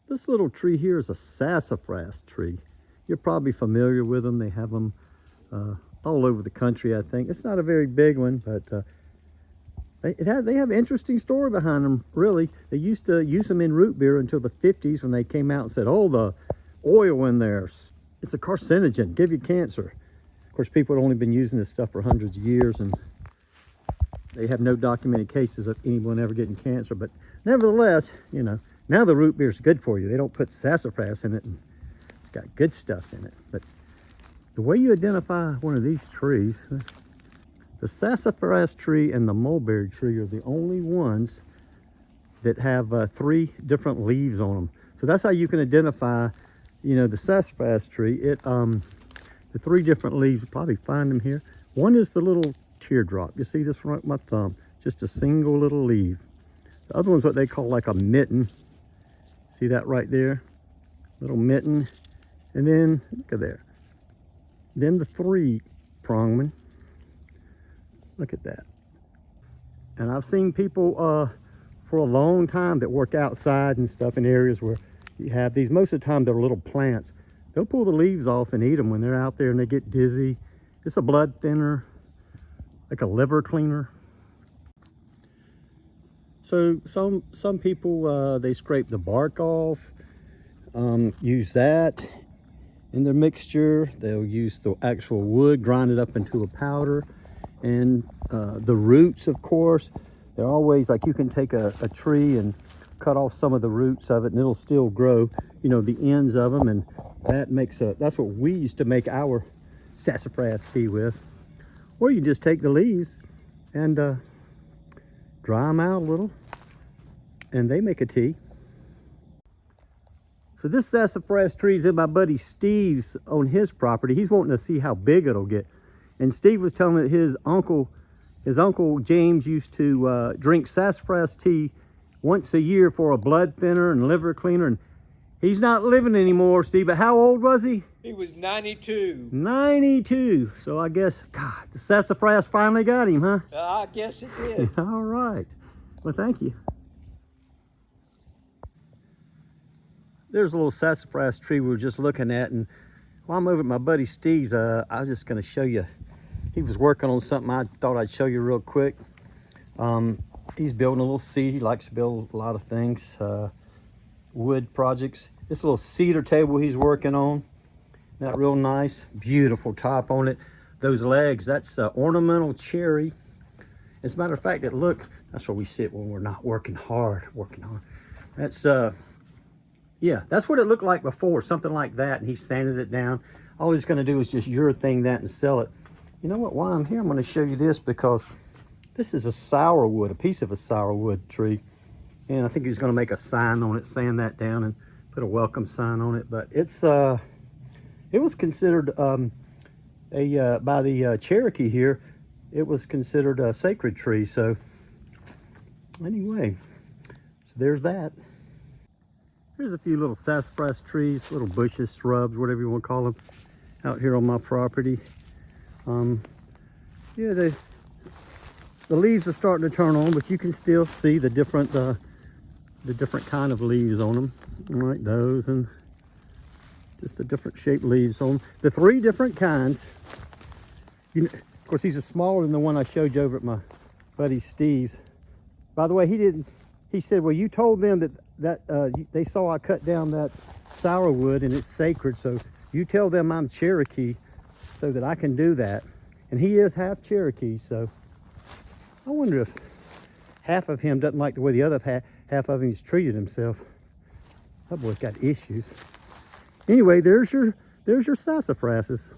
This little tree here is a sassafras tree. You're probably familiar with them. They have them all over the country, I think. It's not a very big one, but they have an interesting story behind them, really. They used to use them in root beer until the 50s when they came out and said, oh, the oil in there, it's a carcinogen, give you cancer. Of course, people had only been using this stuff for hundreds of years, and they have no documented cases of anyone ever getting cancer. But nevertheless, you know, now the root beer is good for you. They don't put sassafras in it, and it's got good stuff in it. But the way you identify one of these trees, the sassafras tree and the mulberry tree are the only ones that have 3 different leaves on them. So that's how you can identify, you know, the sassafras tree. The 3 different leaves, you'll probably find them here. One is the little teardrop. You see this right with my thumb, just a single little leaf. The other one's what they call like a mitten. See that right there? Little mitten. And then, look at there. Then the 3-prong one. Look at that. And I've seen people for a long time that work outside and stuff in areas where you have these. Most of the time they're little plants. They'll pull the leaves off and eat them when they're out there and they get dizzy. It's a blood thinner, like a liver cleaner. So some people, they scrape the bark off, use that in their mixture. They'll use the actual wood, grind it up into a powder. And the roots, of course, they're always like, you can take a tree and cut off some of the roots of it and it'll still grow, you know, the ends of them. And that makes that's what we used to make our sassafras tea with. Or you just take the leaves and dry them out a little and they make a tea. So this sassafras tree is in my buddy Steve's on his property. He's wanting to see how big it'll get. And Steve was telling me that his uncle James used to drink sassafras tea once a year for a blood thinner and liver cleaner. And he's not living anymore, Steve, but how old was he? He was 92. 92. So I guess, God, the sassafras finally got him, huh? I guess it did. All right. Well, thank you. There's a little sassafras tree we were just looking at, and while I'm over at my buddy Steve's, I was just going to show you. He was working on something I thought I'd show you real quick. He's building a little seat. He likes to build a lot of things, wood projects. This little cedar table he's working on, that real nice, beautiful top on it. Those legs, that's ornamental cherry. As a matter of fact, look, that's where we sit when we're not working hard. That's yeah, that's what it looked like before, something like that, and he sanded it down. All he's going to do is just urethane that and sell it. You know what, while I'm here, I'm going to show you this, because this is a sourwood, a piece of a sourwood tree. And I think he's going to make a sign on it, sand that down, and put a welcome sign on it. But it's, it was considered, by the Cherokee here, it was considered a sacred tree. So anyway, so there's that. Here's a few little sassafras trees, little bushes, shrubs, whatever you want to call them, out here on my property. Yeah, the leaves are starting to turn on, but you can still see the different kind of leaves on them, like those, and just the different shaped leaves on them. The 3 different kinds. Of course, these are smaller than the one I showed you over at my buddy Steve's. By the way, he said, well, you told them that they saw I cut down that sourwood and it's sacred, so you tell them I'm Cherokee so that I can do that. And he is half Cherokee, so I wonder if half of him doesn't like the way the other half of him has treated himself. That boy's got issues. Anyway, there's your sassafrasses.